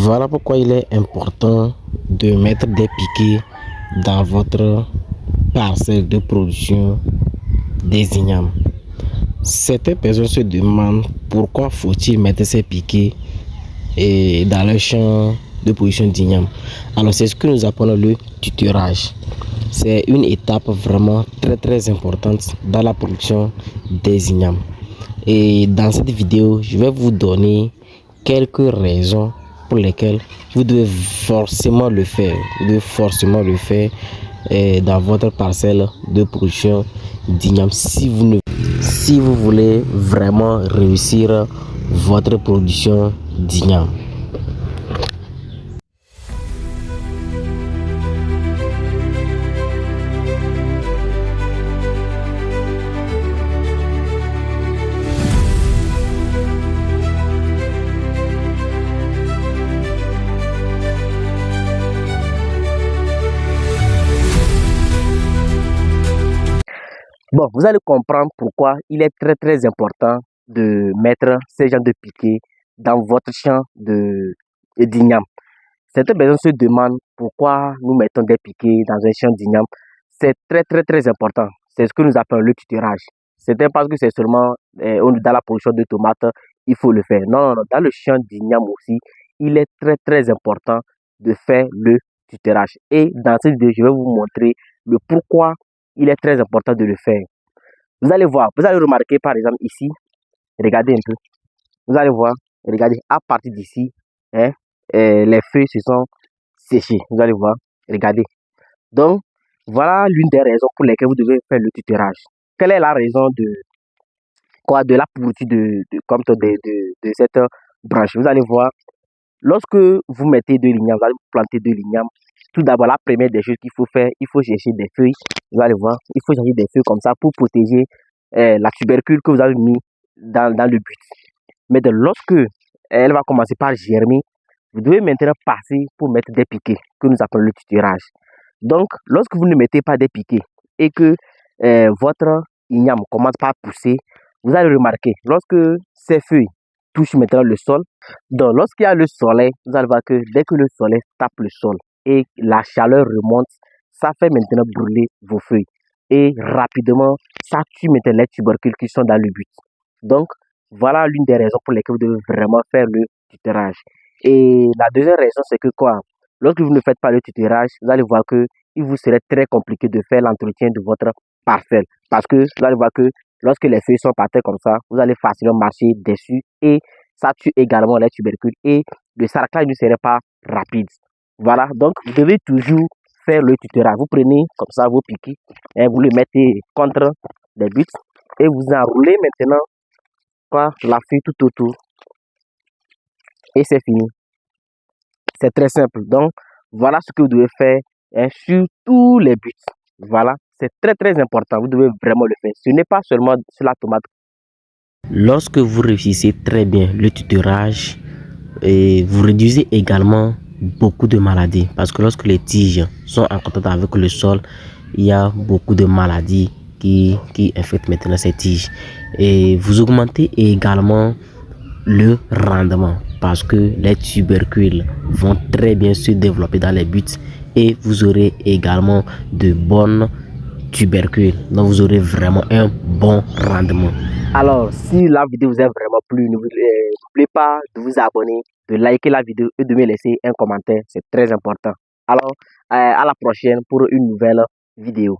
Voilà pourquoi il est important de mettre des piquets dans votre parcelle de production des ignames. Certaines personnes se demandent pourquoi faut-il mettre ces piquets dans le champ de production d'ignames. Alors c'est ce que nous appelons le tutorage. C'est une étape vraiment très importante dans la production des ignames. Et dans cette vidéo, je vais vous donner quelques raisons pour lesquelles vous devez forcément le faire. Vous devez forcément le faire dans votre parcelle de production d'igname si vous voulez vraiment réussir votre production d'igname. Bon, vous allez comprendre pourquoi il est très important de mettre ces genres de piquets dans votre champ d'igname. Certaines personnes se demandent pourquoi nous mettons des piquets dans un champ d'igname. C'est très important. C'est ce que nous appelons le tutorage. C'était parce que c'est seulement dans la production de tomates, il faut le faire. Non. Dans le champ d'igname aussi, il est très important de faire le tutorage. Et dans cette vidéo, je vais vous montrer le pourquoi il est très important de le faire. Vous allez voir, vous allez remarquer par exemple ici, regardez un peu. Vous allez voir, regardez, à partir d'ici, les feuilles se sont séchées. Vous allez voir, regardez. Donc, voilà l'une des raisons pour lesquelles vous devez faire le tutorage. Quelle est la raison de la pourriture de cette branche? Vous allez voir, lorsque vous mettez de l'igname, vous allez planter de l'igname, tout d'abord, la première des choses qu'il faut faire, il faut chercher des feuilles. Vous allez voir, il faut chercher des feuilles comme ça pour protéger la tubercule que vous avez mis dans le but. Mais lorsque elle va commencer par germer, vous devez maintenant passer pour mettre des piquets que nous appelons le tutorage. Donc, lorsque vous ne mettez pas des piquets et que votre igname commence par pousser, vous allez remarquer, lorsque ces feuilles touchent maintenant le sol, donc lorsqu'il y a le soleil, vous allez voir que dès que le soleil tape le sol et la chaleur remonte, ça fait maintenant brûler vos feuilles. Et rapidement, ça tue maintenant les tubercules qui sont dans le but. Donc, voilà l'une des raisons pour lesquelles vous devez vraiment faire le tutorage. Et la deuxième raison, c'est que quoi? Lorsque vous ne faites pas le tutorage, vous allez voir que il vous serait très compliqué de faire l'entretien de votre parcelle. Parce que vous allez voir que lorsque les feuilles sont par terre comme ça, vous allez facilement marcher dessus et ça tue également les tubercules et le sarclage ne serait pas rapide. Voilà, donc vous devez toujours faire le tutorage. Vous prenez comme ça vos piquets et vous le mettez contre les buts et vous enroulez maintenant par la feuille tout autour et c'est fini. C'est très simple. Donc, voilà ce que vous devez faire sur tous les buts. Voilà, c'est très important. Vous devez vraiment le faire. Ce n'est pas seulement sur la tomate. Lorsque vous réussissez très bien le tutorage, vous réduisez également beaucoup de maladies. Parce que lorsque les tiges sont en contact avec le sol, il y a beaucoup de maladies qui infectent maintenant ces tiges. Et vous augmentez également le rendement parce que les tubercules vont très bien se développer dans les buts et vous aurez également de bonnes tubercules. Donc vous aurez vraiment un bon rendement. Alors, si la vidéo vous a vraiment plu, n'oubliez pas de vous abonner, de liker la vidéo et de me laisser un commentaire. C'est très important. Alors, à la prochaine pour une nouvelle vidéo.